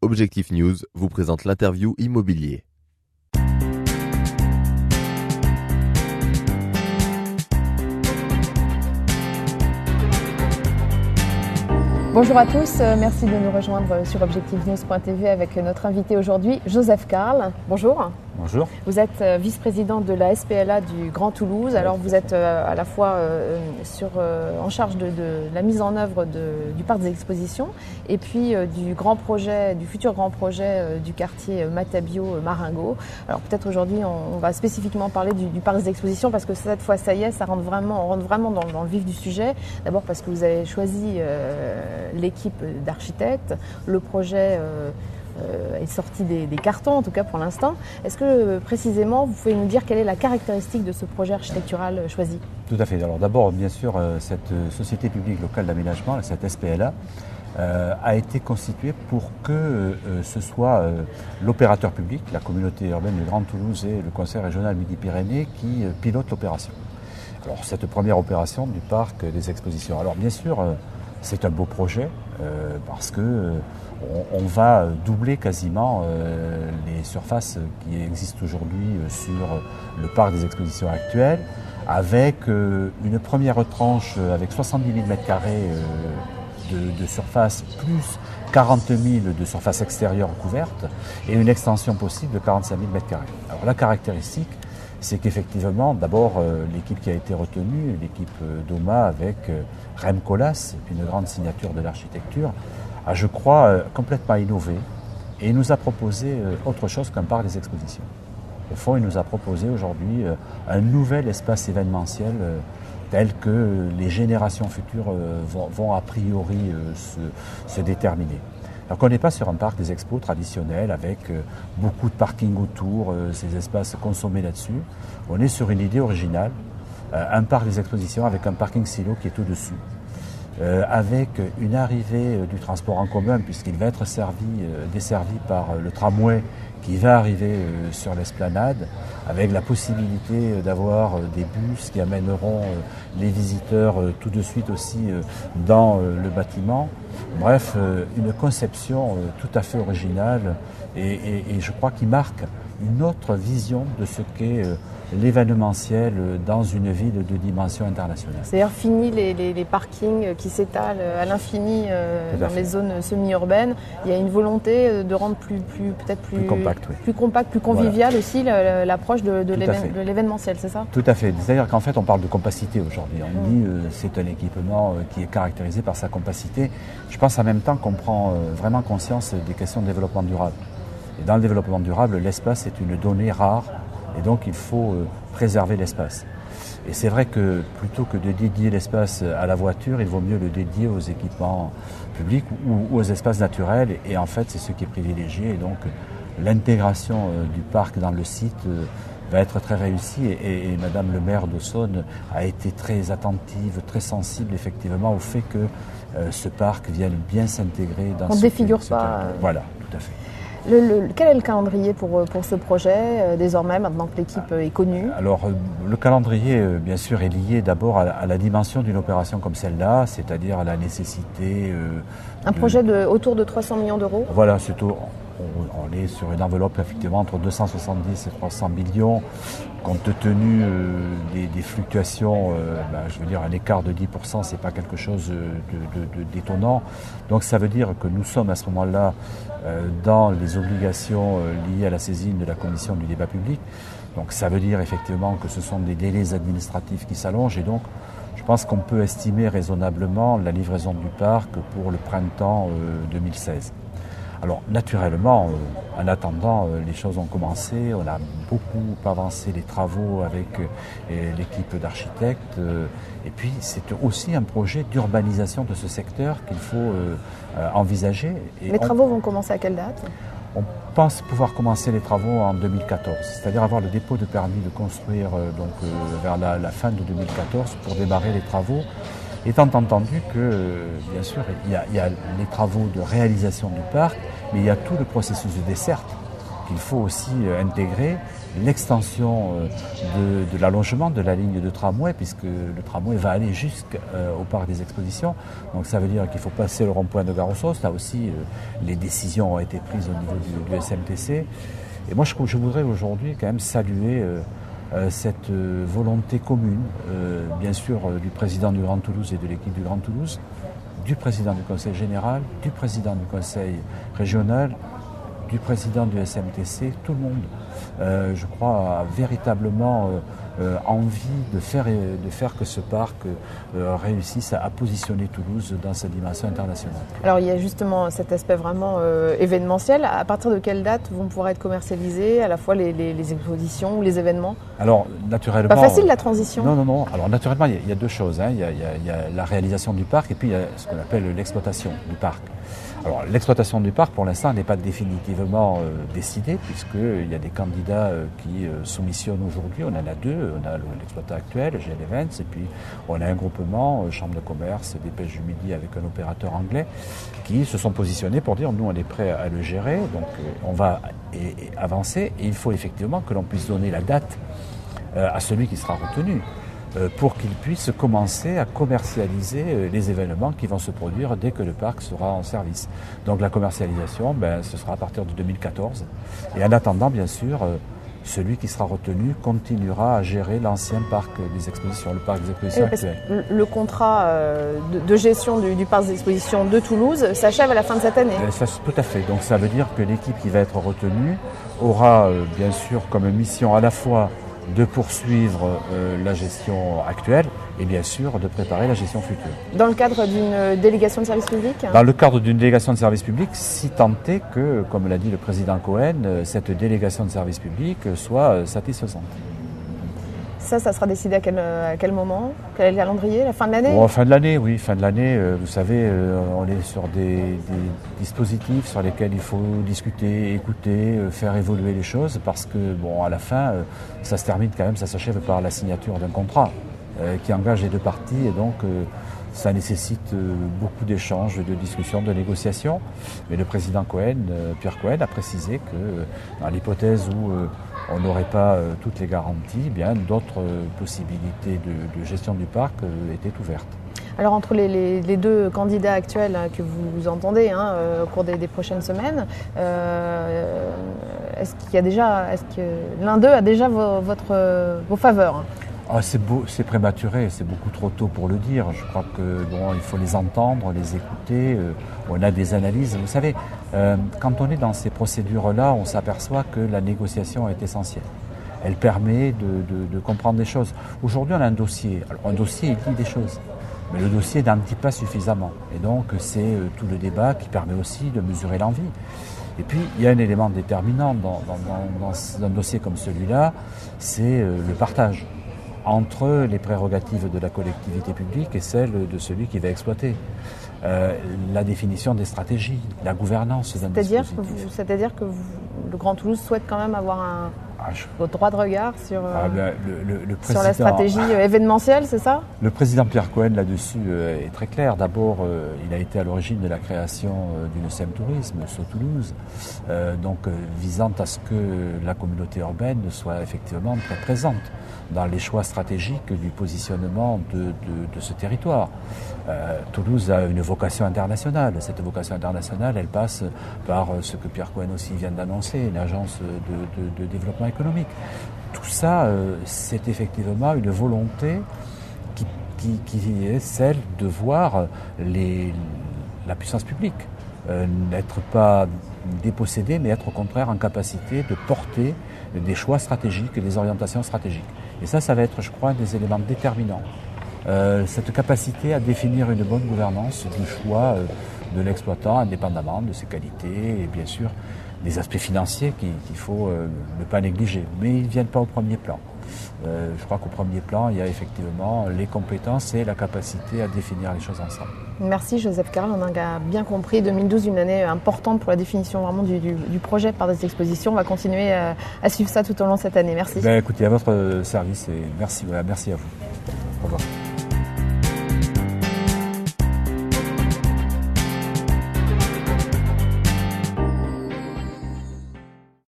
Objectif News vous présente l'interview immobilier. Bonjour à tous, merci de nous rejoindre sur objectivenews.tv avec notre invité aujourd'hui, Joseph Karl. Bonjour. Bonjour. Vous êtes vice-président de la SPLA du Grand Toulouse. Alors vous êtes à la fois en charge de la mise en œuvre du parc des expositions et puis du futur grand projet du quartier Matabio-Marengo. Alors peut-être aujourd'hui on va spécifiquement parler du parc des expositions parce que cette fois ça y est, on rentre vraiment dans le vif du sujet. D'abord parce que vous avez choisi l'équipe d'architectes, le projet est sorti des cartons, en tout cas pour l'instant. Est-ce que précisément, vous pouvez nous dire quelle est la caractéristique de ce projet architectural choisi? Tout à fait. Alors d'abord, bien sûr, cette Société publique locale d'aménagement, cette SPLA, a été constituée pour que ce soit l'opérateur public, la communauté urbaine du Grand Toulouse et le Conseil régional Midi-Pyrénées qui pilotent l'opération. Alors cette première opération du parc des expositions. Alors bien sûr, c'est un beau projet parce que on va doubler quasiment les surfaces qui existent aujourd'hui sur le parc des expositions actuel, avec une première tranche avec 70 000 m² de surface, plus 40 000 de surface extérieure couverte, et une extension possible de 45 000 m². Alors la caractéristique, c'est qu'effectivement, d'abord, l'équipe qui a été retenue, l'équipe d'OMA avec Rem Koolhaas, une grande signature de l'architecture, a, je crois, complètement innové et nous a proposé autre chose qu'un parc des expositions. Au fond, il nous a proposé aujourd'hui un nouvel espace événementiel tel que les générations futures vont a priori se déterminer. Donc on n'est pas sur un parc des expos traditionnel avec beaucoup de parking autour, ces espaces consommés là-dessus. On est sur une idée originale, un parc des expositions avec un parking silo qui est au-dessus, avec une arrivée du transport en commun puisqu'il va être desservi par le tramway qui va arriver sur l'esplanade, avec la possibilité d'avoir des bus qui amèneront les visiteurs tout de suite aussi dans le bâtiment. Bref, une conception tout à fait originale et je crois qu'il marque une autre vision de ce qu'est l'événementiel dans une ville de dimension internationale. C'est-à-dire fini les parkings qui s'étalent à l'infini dans les zones semi-urbaines. Il y a une volonté de rendre peut-être plus compact, oui. Plus compact, plus convivial, voilà. Aussi l'approche de l'événementiel, c'est ça? Tout à fait. C'est-à-dire qu'en fait on parle de compacité aujourd'hui. On dit c'est un équipement qui est caractérisé par sa compacité. Je pense en même temps qu'on prend vraiment conscience des questions de développement durable. Et dans le développement durable, l'espace est une donnée rare et donc il faut préserver l'espace. Et c'est vrai que plutôt que de dédier l'espace à la voiture, il vaut mieux le dédier aux équipements publics ou aux espaces naturels. Et en fait, c'est ce qui est privilégié. Et donc l'intégration du parc dans le site va être très réussie. Et Madame le maire d'Aussonne a été très attentive, très sensible effectivement au fait que ce parc vienne bien s'intégrer dans ce... On ne défigure pas. Voilà, tout à fait. Quel est le calendrier pour ce projet, désormais, maintenant que l'équipe est connue? Alors, le calendrier, bien sûr, est lié d'abord à la dimension d'une opération comme celle-là, c'est-à-dire à la nécessité... Un projet autour de 300 millions d'euros? Voilà, on est sur une enveloppe effectivement entre 270 et 300 millions, compte tenu des fluctuations, je veux dire un écart de 10%, c'est pas quelque chose d'étonnant. Donc ça veut dire que nous sommes à ce moment-là dans les obligations liées à la saisine de la commission du débat public. Donc ça veut dire effectivement que ce sont des délais administratifs qui s'allongent et donc je pense qu'on peut estimer raisonnablement la livraison du parc pour le printemps 2016. Alors naturellement, en attendant, les choses ont commencé, on a beaucoup avancé les travaux avec l'équipe d'architectes et puis c'est aussi un projet d'urbanisation de ce secteur qu'il faut envisager. Les travaux vont commencer à quelle date? On pense pouvoir commencer les travaux en 2014, c'est-à-dire avoir le dépôt de permis de construire vers la fin de 2014 pour démarrer les travaux. Étant entendu que, bien sûr, il y a les travaux de réalisation du parc, mais il y a tout le processus de desserte il faut aussi intégrer l'extension de l'allongement de la ligne de tramway, puisque le tramway va aller jusqu'au parc des expositions. Donc ça veut dire qu'il faut passer le rond-point de Gare aux Sceaux. Là aussi, les décisions ont été prises au niveau du SMTC. Et moi, je voudrais aujourd'hui quand même saluer cette volonté commune, bien sûr, du président du Grand Toulouse et de l'équipe du Grand Toulouse, du président du Conseil général, du président du Conseil régional, du président du SMTC, tout le monde, je crois, a véritablement envie de faire que ce parc réussisse à positionner Toulouse dans sa dimension internationale. Alors il y a justement cet aspect vraiment événementiel. À partir de quelle date vont pouvoir être commercialisés à la fois les expositions ou les événements? Alors naturellement... Pas facile la transition? Non. Alors naturellement il y a deux choses. Il y a la réalisation du parc et puis il y a ce qu'on appelle l'exploitation du parc. Alors l'exploitation du parc pour l'instant n'est pas définitivement décidée puisqu'il y a des candidats qui soumissionnent aujourd'hui. On en a deux. On a l'exploitant actuel, GL Events, et puis on a un groupement, Chambre de commerce des pêches du Midi avec un opérateur anglais qui se sont positionnés pour dire nous on est prêts à le gérer, donc on va avancer et il faut effectivement que l'on puisse donner la date à celui qui sera retenu pour qu'il puisse commencer à commercialiser les événements qui vont se produire dès que le parc sera en service. Donc la commercialisation, ce sera à partir de 2014 et en attendant bien sûr celui qui sera retenu continuera à gérer l'ancien parc des expositions, le parc des expositions actuel. Le contrat de gestion du parc des expositions de Toulouse s'achève à la fin de cette année. Tout à fait. Donc ça veut dire que l'équipe qui va être retenue aura bien sûr comme mission à la fois de poursuivre la gestion actuelle et bien sûr de préparer la gestion future. Dans le cadre d'une délégation de service public? Dans le cadre d'une délégation de service public, si tant est que, comme l'a dit le président Cohen, cette délégation de service public soit satisfaisante. Ça sera décidé à quel moment? Quel est le calendrier? La fin de l'année? Fin de l'année, oui. Fin de l'année, vous savez, on est sur des dispositifs sur lesquels il faut discuter, écouter, faire évoluer les choses parce que, à la fin, ça se termine quand même, ça s'achève par la signature d'un contrat qui engage les deux parties et donc ça nécessite beaucoup d'échanges, de discussions, de négociations. Mais le président Cohen, Pierre Cohen, a précisé que dans l'hypothèse où on n'aurait pas toutes les garanties, d'autres possibilités de gestion du parc étaient ouvertes. Alors entre les deux candidats actuels que vous entendez au cours des prochaines semaines, est-ce que l'un d'eux a déjà vos faveurs? C'est prématuré, c'est beaucoup trop tôt pour le dire. Je crois il faut les entendre, les écouter. On a des analyses. Vous savez, quand on est dans ces procédures-là, on s'aperçoit que la négociation est essentielle. Elle permet de comprendre des choses. Aujourd'hui, on a un dossier. Alors, un dossier, il dit des choses. Mais le dossier n'en dit pas suffisamment. Et donc, c'est tout le débat qui permet aussi de mesurer l'envie. Et puis, il y a un élément déterminant dans un dossier comme celui-là, c'est le partage entre les prérogatives de la collectivité publique et celles de celui qui va exploiter. La définition des stratégies, la gouvernance d'un dispositif. C'est-à-dire que le Grand Toulouse souhaite quand même avoir votre droit de regard sur la stratégie événementielle, c'est ça? Le président Pierre Cohen là-dessus est très clair. D'abord, il a été à l'origine de la création d'une SEM Tourisme, SO Toulouse, visant à ce que la communauté urbaine soit effectivement très présente dans les choix stratégiques du positionnement de ce territoire. Toulouse a une vocation internationale. Cette vocation internationale, elle passe par ce que Pierre Cohen aussi vient d'annoncer, une agence de développement économique. Tout ça, c'est effectivement une volonté qui est celle de voir la puissance publique n'être pas dépossédée, mais être au contraire en capacité de porter des choix stratégiques et des orientations stratégiques. Et ça va être, je crois, un des éléments déterminants. Cette capacité à définir une bonne gouvernance du choix de l'exploitant, indépendamment de ses qualités et bien sûr des aspects financiers qu'il faut ne pas négliger. Mais ils ne viennent pas au premier plan. Je crois qu'au premier plan, il y a effectivement les compétences et la capacité à définir les choses ensemble. Merci Joseph Carrel, on a bien compris. 2012, une année importante pour la définition vraiment du projet par des expositions. On va continuer à suivre ça tout au long de cette année. Merci. Écoutez, à votre service et merci à vous. Au revoir.